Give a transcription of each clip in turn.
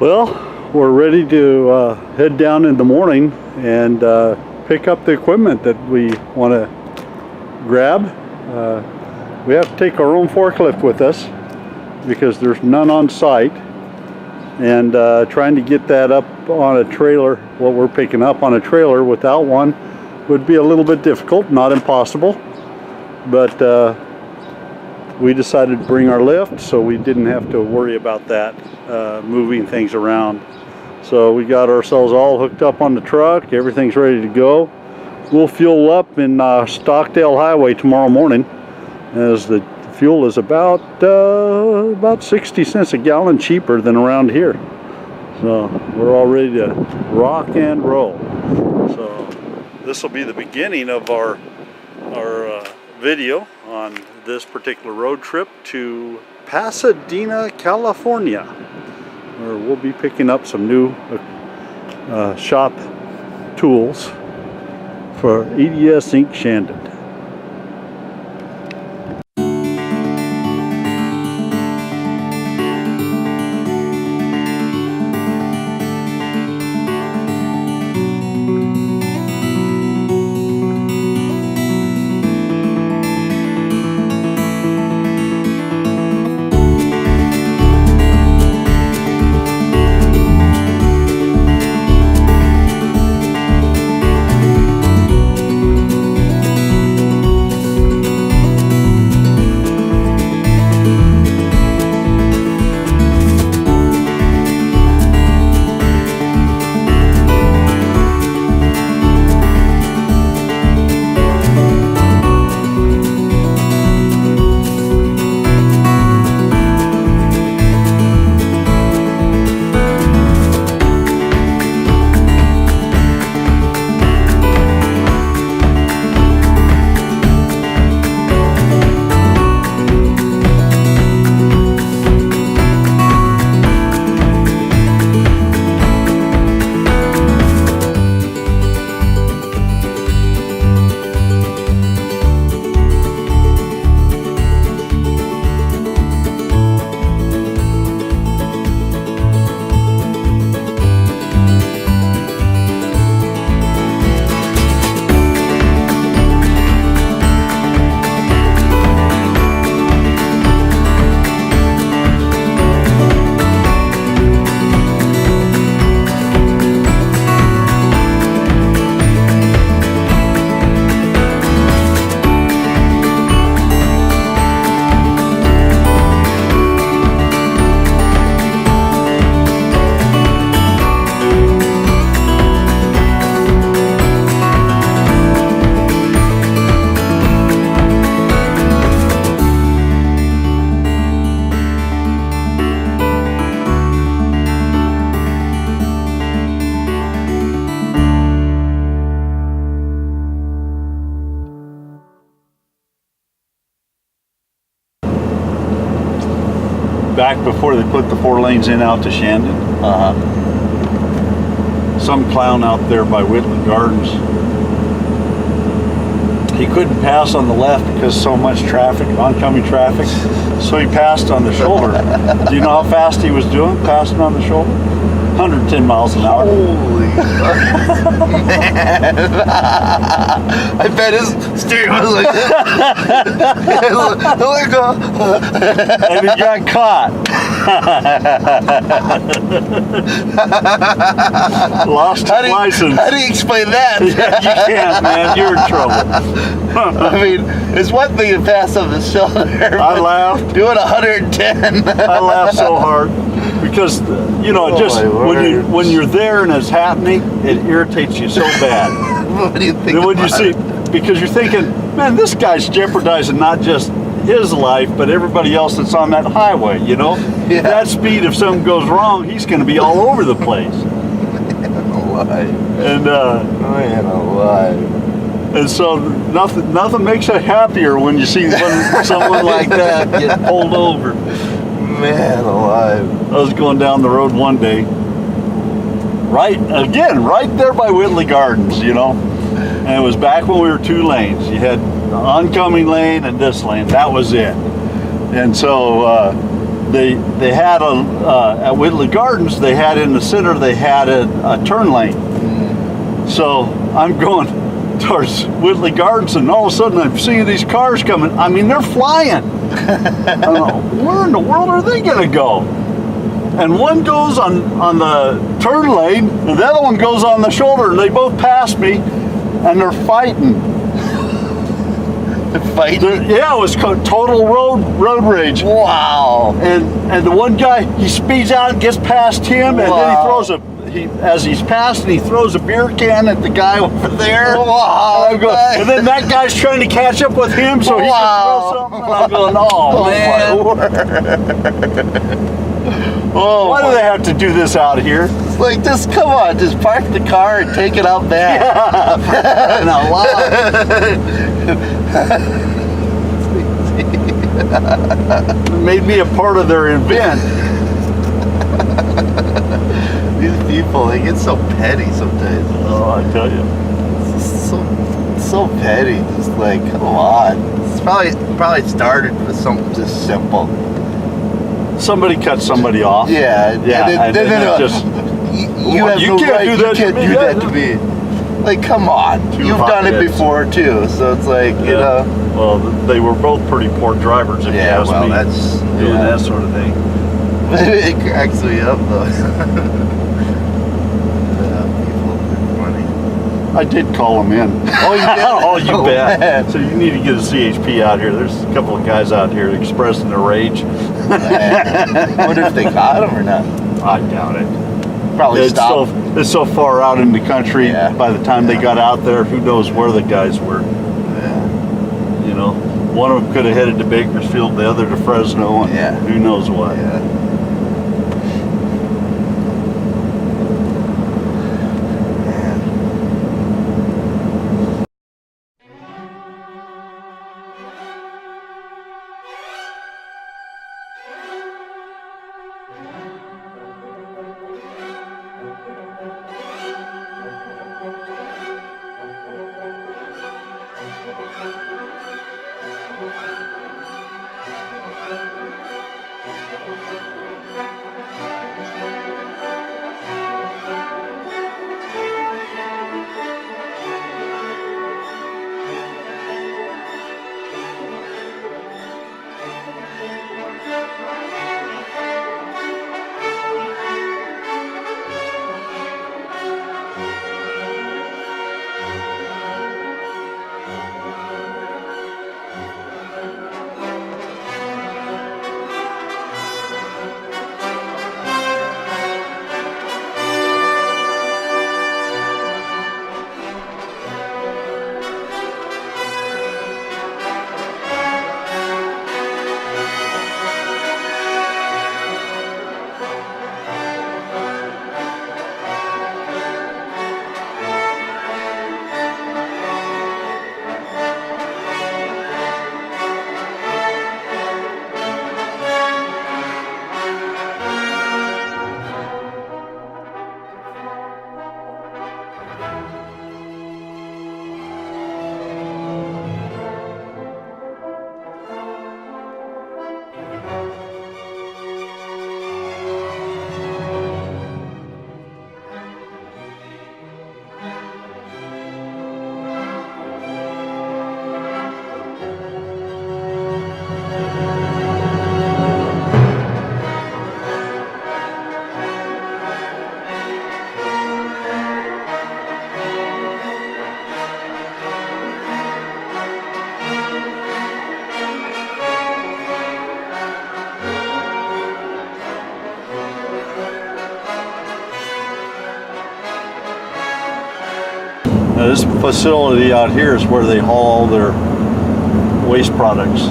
Well, we're ready to head down in the morning and pick up the equipment that we want to grab. We have to take our own forklift with us because there's none on site, and trying to get that up on a trailer, what we're picking up on a trailer without one, would be a little bit difficult, not impossible, but we decided to bring our lift so we didn't have to worry about that, moving things around. So we got ourselves all hooked up on the truck, everything's ready to go. We'll fuel up in Stockdale Highway tomorrow morning, as the fuel is about 60 cents a gallon cheaper than around here. So we're all ready to rock and roll. So this will be the beginning of our video on this particular road trip to Pasadena, California, where we'll be picking up some new shop tools for E.D.S. Inc. Shandon. Back before they put the 4 lanes in out to Shandon, some clown out there by Whitley Gardens, he couldn't pass on the left because so much traffic, oncoming traffic, so he passed on the shoulder. Do you know how fast he was doing, passing on the shoulder? 110 miles an hour. Holy man. I bet his steering was like this. And he got caught. Lost his license. How do you explain that? Yeah, you can't, man. You're in trouble. I mean, it's one thing to pass on the shoulder. I laughed. Doing 110. I laughed so hard. Because, you know, when you're there and it's happening, it irritates you so bad. What do you think? And when you see, because you're thinking, man, this guy's jeopardizing not just his life, but everybody else that's on that highway, you know? Yeah. That speed, if something goes wrong, he's going to be all over the place. Man alive. And, man alive. And so nothing makes you happier when you see someone like that get pulled over. Man alive. I was going down the road one day, right there by Whitley Gardens, you know, and it was back when we were 2 lanes. You had the oncoming lane and this lane, that was it. And so they had at Whitley Gardens, they had in the center, they had a turn lane. So I'm going towards Whitley Gardens, and all of a sudden I'm seeing these cars coming. I mean, they're flying. I don't know, where in the world are they gonna go? And one goes on the turn lane, and the other one goes on the shoulder, and they both pass me, and they're fighting. Yeah, it was total road rage. Wow. And the one guy, he speeds out and gets past him, and then he throws as he's passing, he throws a beer can at the guy over there. Wow. And then that guy's trying to catch up with him so he can throw something. And I'm going, oh man. Oh, why do they have to do this out here? It's like, just come on, just park the car and take it out back. Yeah. Now, it made me a part of their event. These people, they get so petty sometimes. Oh, I tell you. It's so petty. Just like, come on. It's probably started with something just simple. Somebody cut somebody off. Yeah. Yeah. And then just you have no right. You can't do that to me. Like, come on. You've done it before too. So it's like, you know. Well, they were both pretty poor drivers, if you ask me. That's doing that sort of thing. It cracks me up though. People are funny. I did call them in. Oh, you did? Oh, you bet. Man. So you need to get a CHP out here. There's a couple of guys out here expressing their rage. I wonder if they got him or not. I doubt it. Probably stopped. It's so far out in the country. Yeah. By the time they got out there, who knows where the guys were. Yeah. You know, one of them could have headed to Bakersfield, the other to Fresno, and who knows what. Yeah. Now this facility out here is where they haul all their waste products.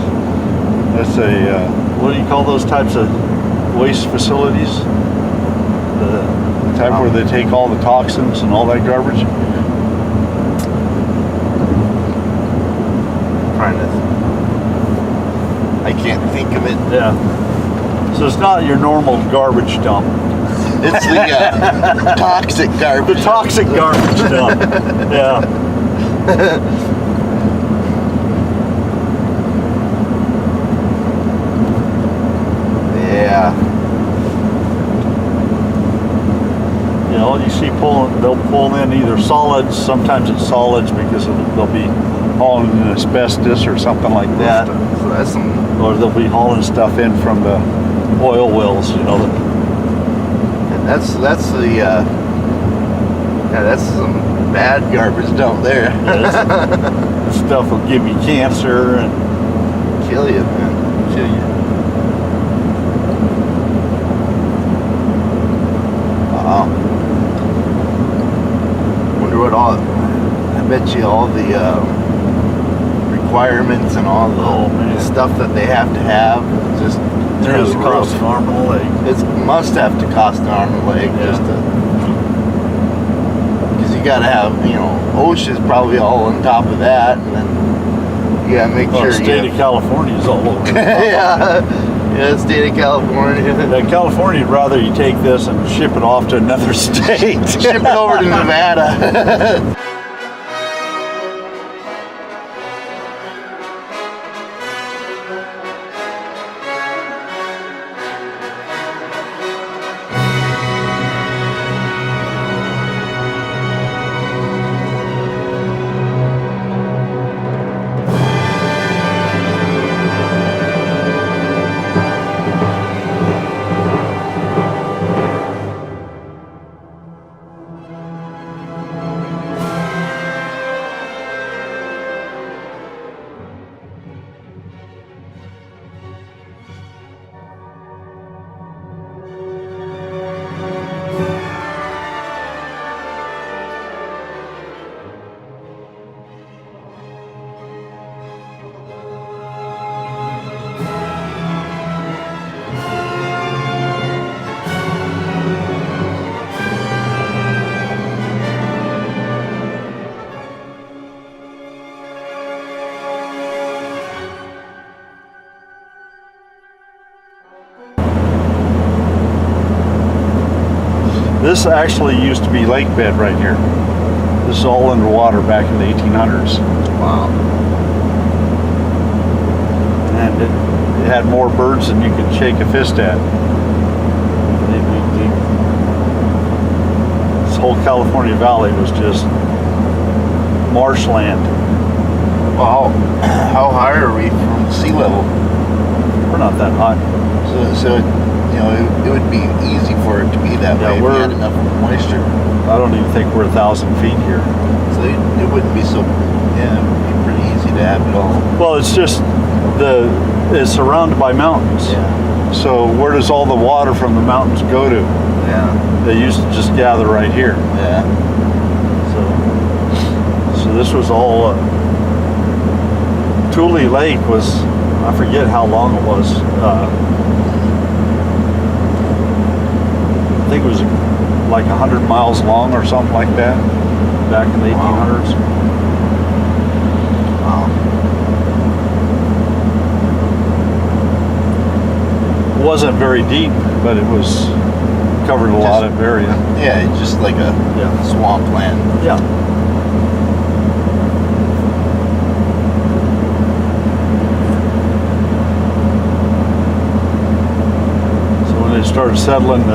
That's a, what do you call those types of waste facilities? The type where they take all the toxins and all that garbage? I can't think of it. Yeah. So it's not your normal garbage dump. It's the toxic garbage. The toxic garbage dump. Yeah. Yeah. they'll pull in either solids. Sometimes it's solids because they'll be hauling in asbestos or something like that. So that's some. Or they'll be hauling stuff in from the oil wells, you know. That's the yeah, that's some bad garbage down there. Yeah, this stuff will give you cancer and kill you, man. Kill you. Wonder what all. I bet you all the requirements and all the stuff that they have to have just. It has cost an arm and a leg. It must have to cost an arm and a leg just to, because you got to have, you know, OSHA's probably all on top of that, and then you got to make sure. The state of California is all over. Yeah, state of California. Yeah, California would rather you take this and ship it off to another state. Ship it over to Nevada. This actually used to be lake bed right here. This is all underwater back in the 1800s. Wow. And it had more birds than you could shake a fist at. This whole California Valley was just marshland. Wow. How high are we from sea level? We're not that high. So you know, it would be easy for it to be that way if we had enough moisture. I don't even think we're 1,000 feet here. So it wouldn't be so, yeah, it would be pretty easy to have it all. Well, it's just it's surrounded by mountains. Yeah. So where does all the water from the mountains go to? Yeah. They used to just gather right here. Yeah. So this was all, Tule Lake was, I forget how long it was. I think it was like 100 miles long or something like that back in the 1800s. Wow. It wasn't very deep, but it was covered a lot of area. Yeah, it's just like a swamp land. Yeah. They started settling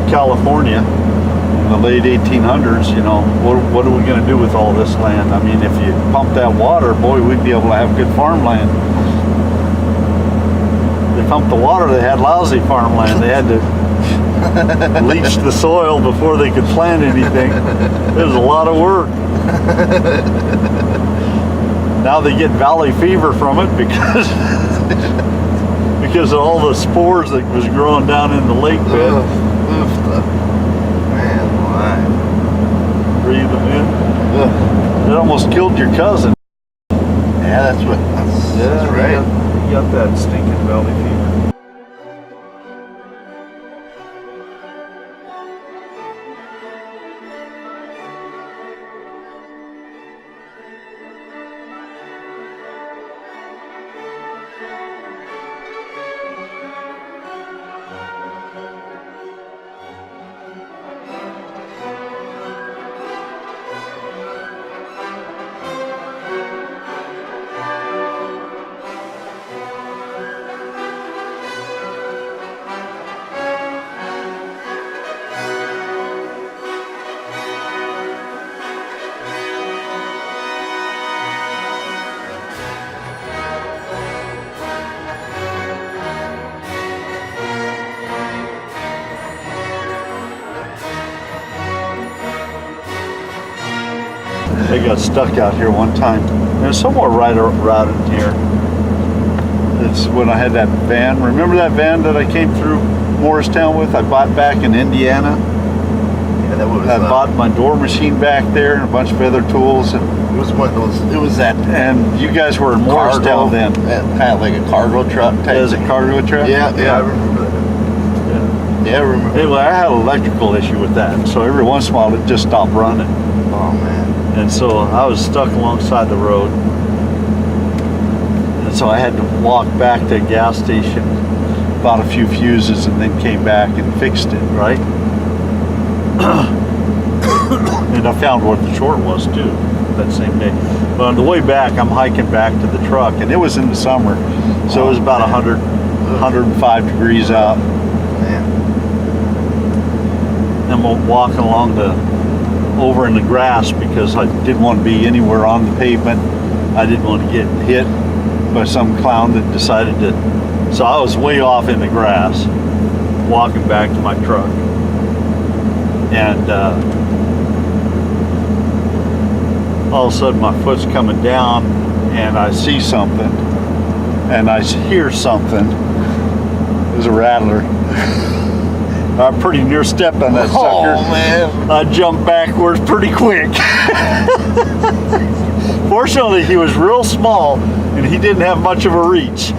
California in the late 1800s, you know, what are we going to do with all this land? I mean, if you pump that water, boy, we'd be able to have good farmland. They pumped the water, they had lousy farmland. They had to leach the soil before they could plant anything. It was a lot of work. Now they get valley fever from it because of all the spores that was growing down in the lake bed. Man, why? Breathe them in. It almost killed your cousin. Yeah, that's right. You got that stinking valley fever. They got stuck out here one time. There's somewhere right in here. It's when I had that van. Remember that van that I came through Morristown with? I bought back in Indiana. Yeah, that was. I bought my door machine back there and a bunch of other tools. And it was one of those. It was that. And you guys were in Morristown then. Kind of like a cargo truck type. As a cargo truck? Yeah, I remember that. Yeah, I remember. Anyway, I had an electrical issue with that, so every once in a while it just stopped running. Oh man. And so I was stuck alongside the road. And so I had to walk back to a gas station, bought a few fuses, and then came back and fixed it, right? And I found where the short was too, that same day. But on the way back, I'm hiking back to the truck, and it was in the summer, so it was about 100, 105 degrees out. Man. And we're walking along over in the grass because I didn't want to be anywhere on the pavement. I didn't want to get hit by some clown that decided to. So I was way off in the grass, walking back to my truck. And all of a sudden my foot's coming down and I see something and I hear something. There's a rattler. I'm pretty near stepped on that sucker. Oh man. I jumped backwards pretty quick. Fortunately, he was real small and he didn't have much of a reach.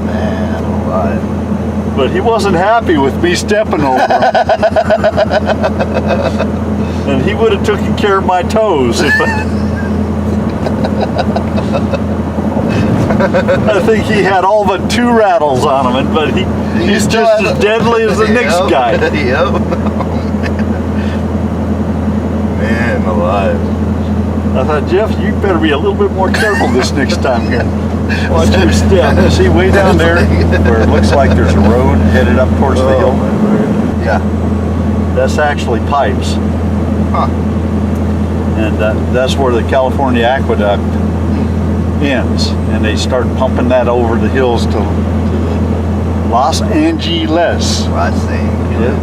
Man alive. But he wasn't happy with me stepping over him. And he would have taken care of my toes if I think he had all but 2 rattles on him, but he's just as deadly as the next guy. Yep. Man alive. I thought, Jeff, you better be a little bit more careful this next time here. Watch your step. See, way down there where it looks like there's a road headed up towards the hill? Yeah. That's actually pipes. Huh. And that's where the California aqueduct ends. And they start pumping that over the hills to Los Angeles. Los Angeles.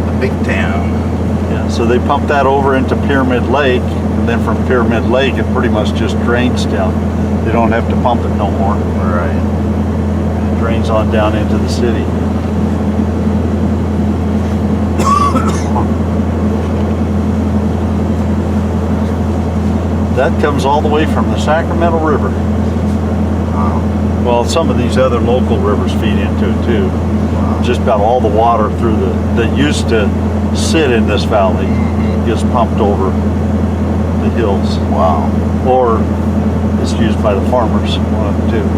The big town. Yeah, so they pump that over into Pyramid Lake, and then from Pyramid Lake it pretty much just drains down. They don't have to pump it no more. Right. It drains on down into the city. That comes all the way from the Sacramento River. Wow. Well, some of these other local rivers feed into it too. Wow. Just about all the water through that used to sit in this valley gets pumped over the hills. Wow. Or it's used by the farmers, one of the two.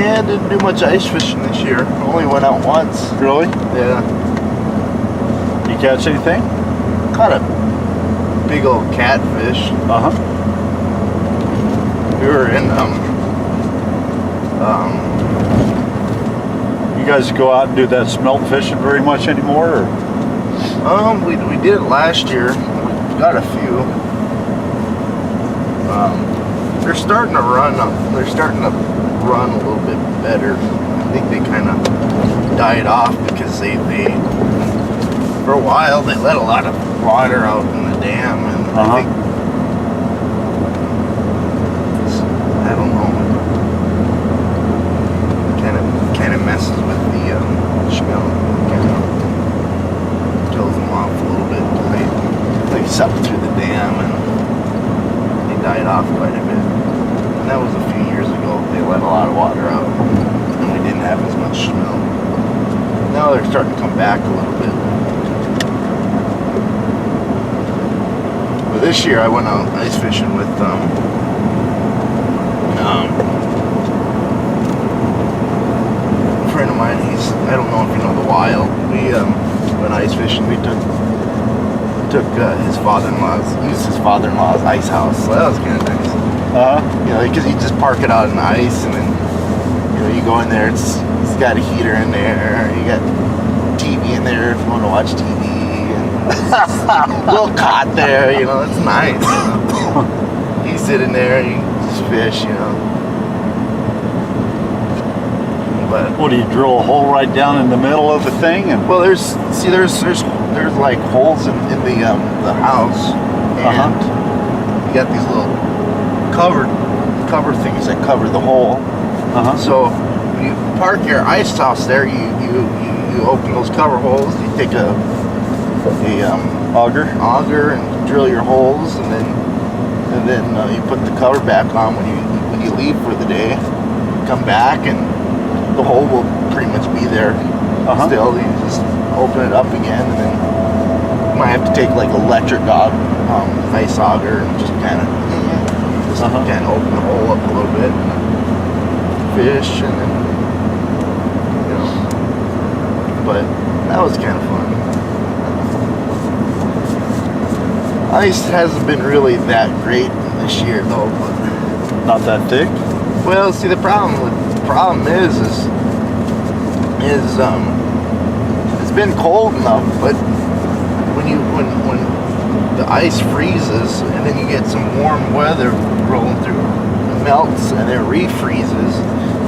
And didn't do much ice fishing this year. Only went out once. Really? Yeah. You catch anything? Caught a big old catfish. Uh-huh. We were in You guys go out and do that smelt fishing very much anymore? Or? we did it last year. We got a few. They're starting to run. They're starting to run a little bit better. I think they kind of died off because they for a while they let a lot of water out in the dam, and I think I don't know. Kind of messes with the smell. Kind of kills them off a little bit. They suck through the dam and they died off quite a bit. And that was a few years ago. They let a lot of water out and we didn't have as much smell. Now they're starting to come back a little bit. But this year I went out ice fishing with friend of mine. I don't know if you know the Wild. We went ice fishing. We took his father-in-law's, used his father-in-law's ice house. So that was kind of nice. You know, because you just park it out on the ice, and then you know you go in there. It's got a heater in there. You got TV in there if you want to watch TV. And a little cot there. You know, it's nice. You know? You sit in there and you just fish. You know. But what do you drill a hole right down in the middle of the thing? And well, there's like holes in the house, and you got these little cover things that cover the hole. So when you park your ice house there, you open those cover holes. You take a auger and drill your holes, and then you put the cover back on when you leave for the day. Come back and the hole will pretty much be there still. You just open it up again, and then you might have to take like electric ice auger and just kind of open the hole up a little bit and fish, and then you know. But that was kind of fun. Ice hasn't been really that great this year though. But not that thick? Well, see, the problem is it's been cold enough, but when the ice freezes and then you get some warm weather rolling through, it melts and then refreezes,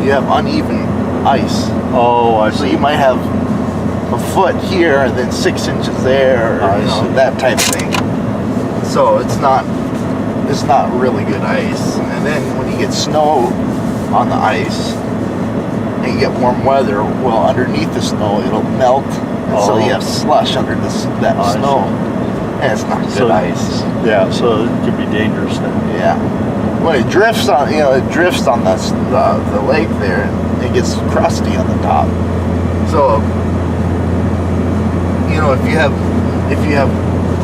you have uneven ice. Oh, I see. So you might have a foot here and then 6 inches there, or that type of thing. So it's not really good ice. And then when you get snow on the ice and you get warm weather, well, underneath the snow it'll melt, and so you have slush under that snow, and it's not good ice. Yeah, so it could be dangerous then. Yeah, when it drifts on, the lake there, and it gets crusty on the top. So if you have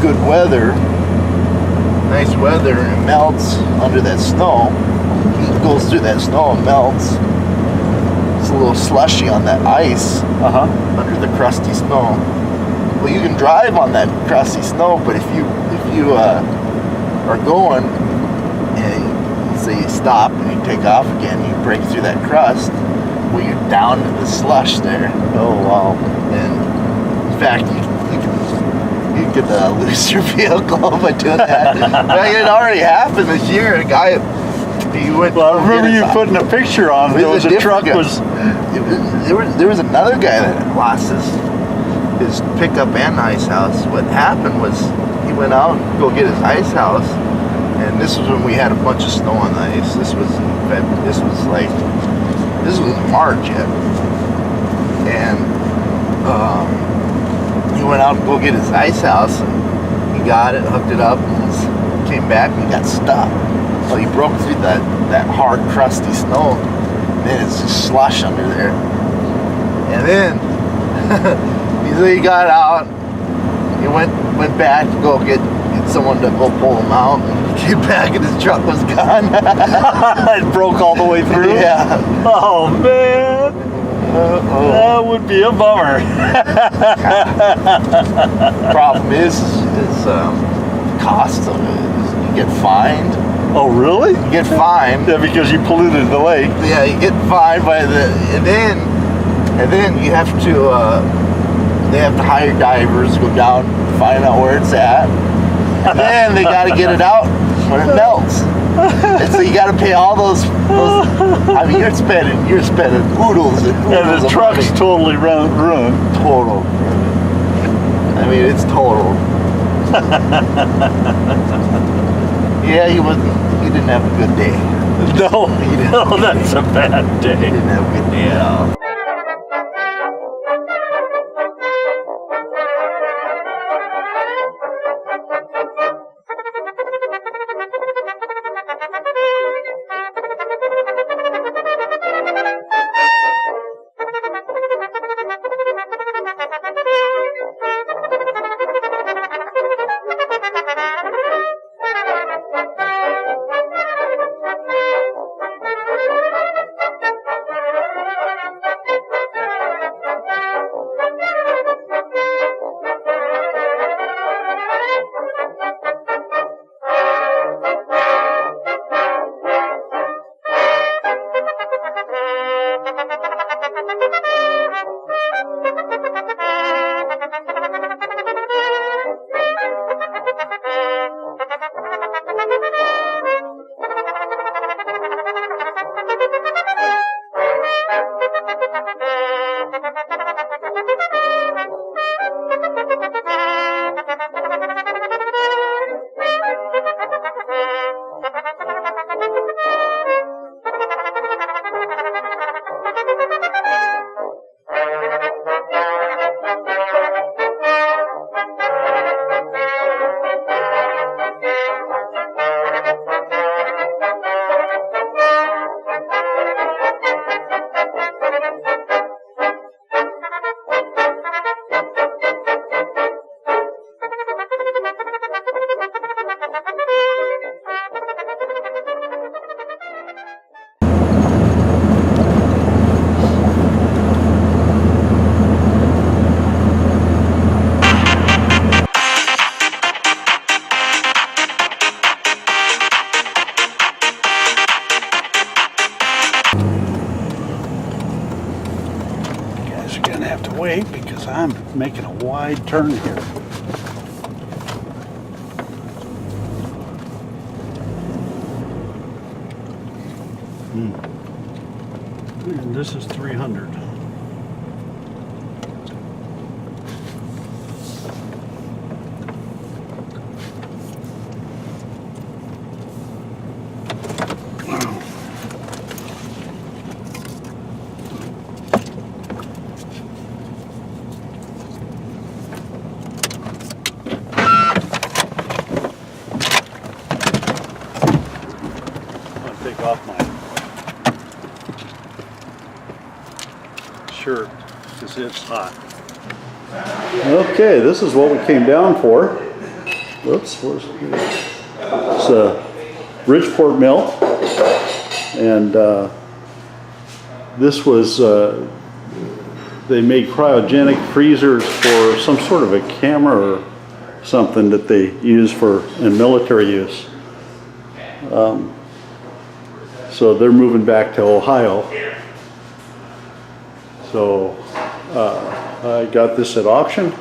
good weather, nice weather, and it melts under that snow, it goes through that snow and melts. It's a little slushy on that ice under the crusty snow. Well, you can drive on that crusty snow, but if you are going and say you stop and you take off again, you break through that crust, well, you're down in the slush there. Oh wow! And in fact, you could lose your vehicle by doing that. It already happened this year. A guy. Well, I remember you putting a picture on. There was a truck. There was another guy that lost his pickup and ice house. What happened was he went out and go get his ice house, and this was when we had a bunch of snow on the ice. This was in March yet, and he went out and go get his ice house, and he got it, hooked it up, and came back and he got stuck. Well, he broke through that hard, crusty snow, and then it's just slush under there. And then he got out. He went back to go get someone to go pull him out, and came back and his truck was gone. It broke all the way through? Yeah. Oh, man. That would be a bummer. Problem is cost of it. You get fined. Oh, really? You get fined. Yeah, because you polluted the lake. Yeah, you get fined by and then you have to they have to hire divers to go down, find out where it's at, and then they got to get it out when it melts. And so you got to pay all those. I mean, you're spending oodles and oodles. And the truck's totally ruined. Total. I mean, it's total. Yeah, he didn't have a good day. No, that's a bad day. He didn't have a good day at all. Wait, because I'm making a wide turn here. And this is 300. Take off my shirt because it's hot. Okay, this is what we came down for. Whoops, where's it? It's a Bridgeport mill, and this was they made cryogenic freezers for some sort of a camera or something that they use in military use. So they're moving back to Ohio. So I got this at auction.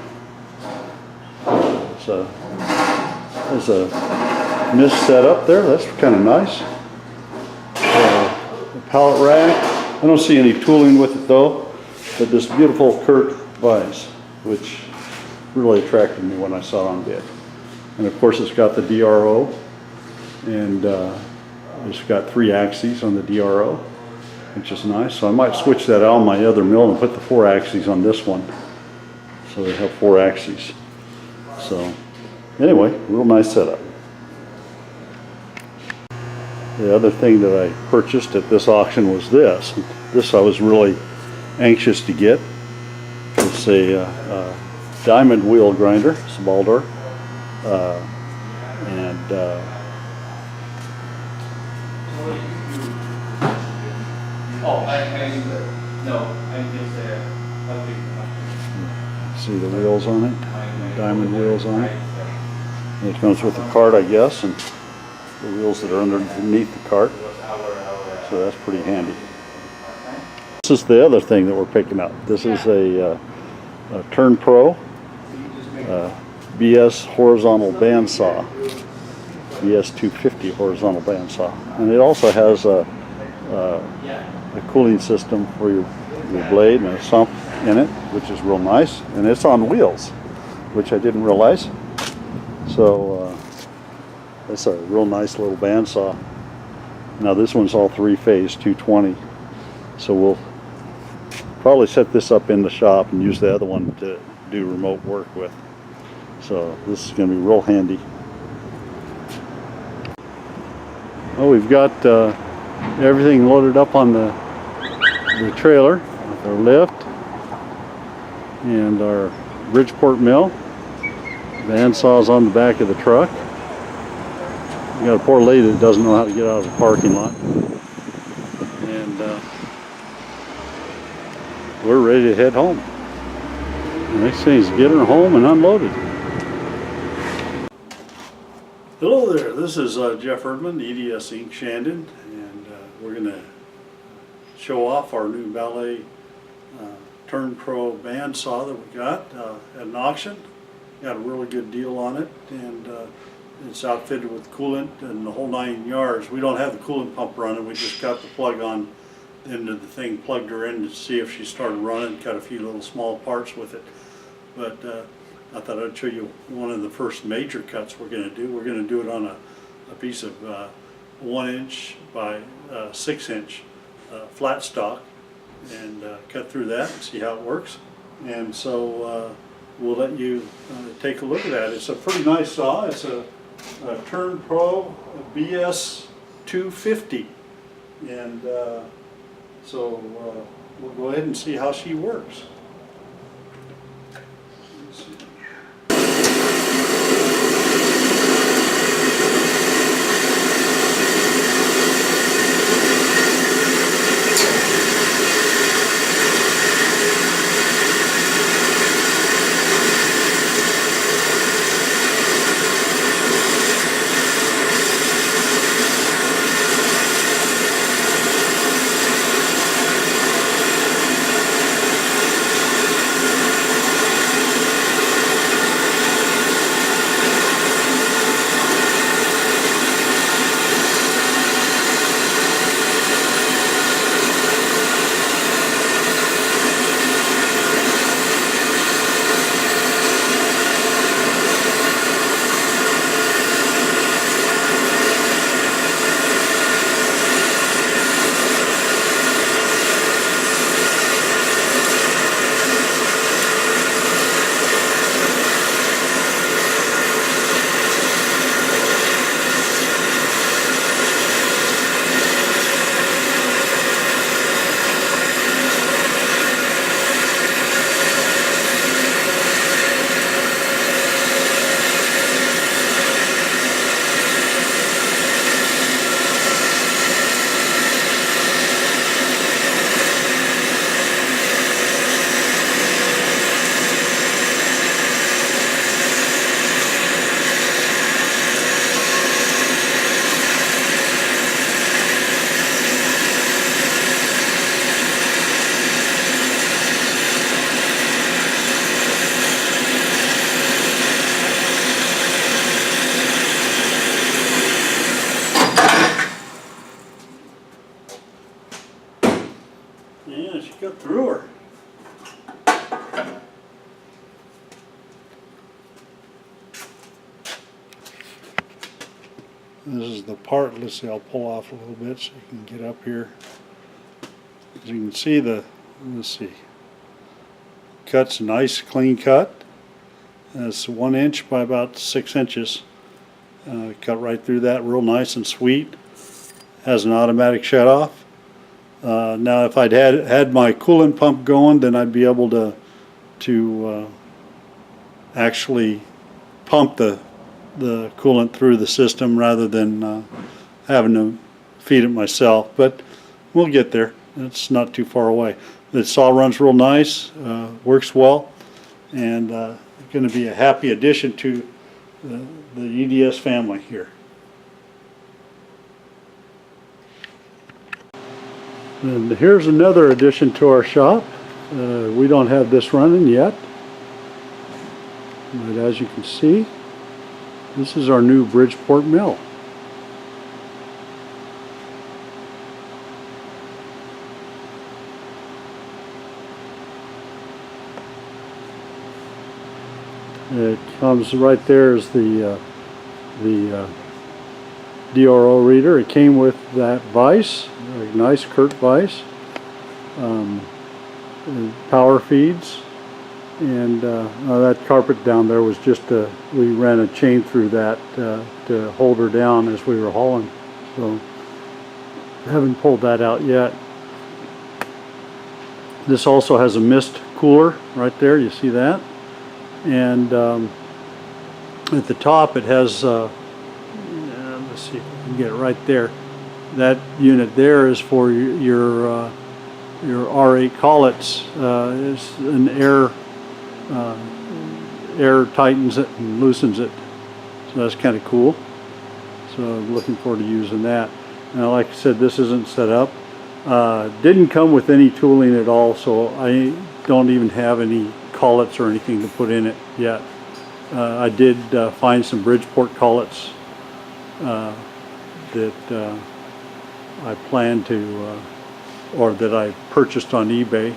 There's a mist set up there. That's kind of nice. A pallet rack. I don't see any tooling with it though, but this beautiful Kurt vise, which really attracted me when I saw it on bid. And of course it's got the DRO, and it's got 3 axes on the DRO, which is nice. So I might switch that out on my other mill and put the 4 axes on this one. So they have 4 axes. So anyway, real nice setup. The other thing that I purchased at this auction was this. This I was really anxious to get. It's a diamond wheel grinder, Sabaldor. Oh, no, I just see the wheels on it, diamond wheels on it. And it comes with the cart, I guess, and the wheels that are underneath the cart. So that's pretty handy. This is the other thing that we're picking up. This is a Turn Pro E.D.S horizontal bandsaw. E.D.S 250 horizontal bandsaw. And it also has a cooling system for your blade and a sump in it, which is real nice. And it's on wheels, which I didn't realize. So it's a real nice little bandsaw. Now this one's all three-phase 220. So we'll probably set this up in the shop and use the other one to do remote work with. So this is going to be real handy. Well, we've got everything loaded up on the trailer with our lift and our Bridgeport mill. Bandsaw's on the back of the truck. We got a poor lady that doesn't know how to get out of the parking lot. And we're ready to head home. The next thing is get her home and unload it. Hello there, this is Jeff Erdman, E.D.S Inc. Shandon, and we're going to show off our new Ballet Turn Pro bandsaw that we got at an auction. Got a really good deal on it, and it's outfitted with coolant and the whole 9 yards. We don't have the coolant pump running, we just got the plug on the end of the thing, plugged her in to see if she started running, cut a few little small parts with it. But I thought I'd show you one of the first major cuts we're going to do. We're going to do it on a piece of 1 inch by 6 inch flat stock, and cut through that and see how it works. And so we'll let you take a look at that. It's a pretty nice saw. It's a Turn Pro E.D.S 250, and so we'll go ahead and see how she works. Yeah, she got through her. This is the part. Let's see, I'll pull off a little bit so you can get up here. As you can see, let's see, cut's a nice clean cut. It's 1 inch by about 6 inches. Cut right through that, real nice and sweet. Has an automatic shut off. Now if I'd had my coolant pump going, then I'd be able to actually pump the the coolant through the system rather than having to feed it myself, but we'll get there. It's not too far away. The saw runs real nice, works well, and going to be a happy addition to the E.D.S family here. And here's another addition to our shop. We don't have this running yet, but as you can see, this is our new Bridgeport mill. It comes right there as the DRO reader. It came with that vise, a nice Kurt vise, power feeds, and that carpet down there was just we ran a chain through that to hold her down as we were hauling. So I haven't pulled that out yet. This also has a mist cooler right there. You see that? And at the top it has let's see if we can get it right there. That unit there is for your R8 collets. It's an air tightens it and loosens it, so that's kind of cool. So I'm looking forward to using that. Now, like I said, this isn't set up. Didn't come with any tooling at all, so I don't even have any collets or anything to put in it yet. I did find some Bridgeport collets that I plan to, or that I purchased on eBay.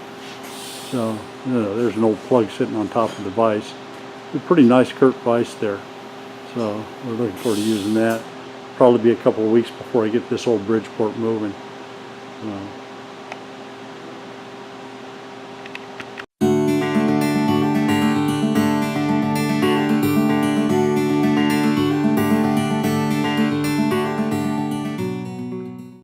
So there's an old plug sitting on top of the vise. A pretty nice Kurt vise there. So we're looking forward to using that. Probably be a couple of weeks before I get this old Bridgeport moving.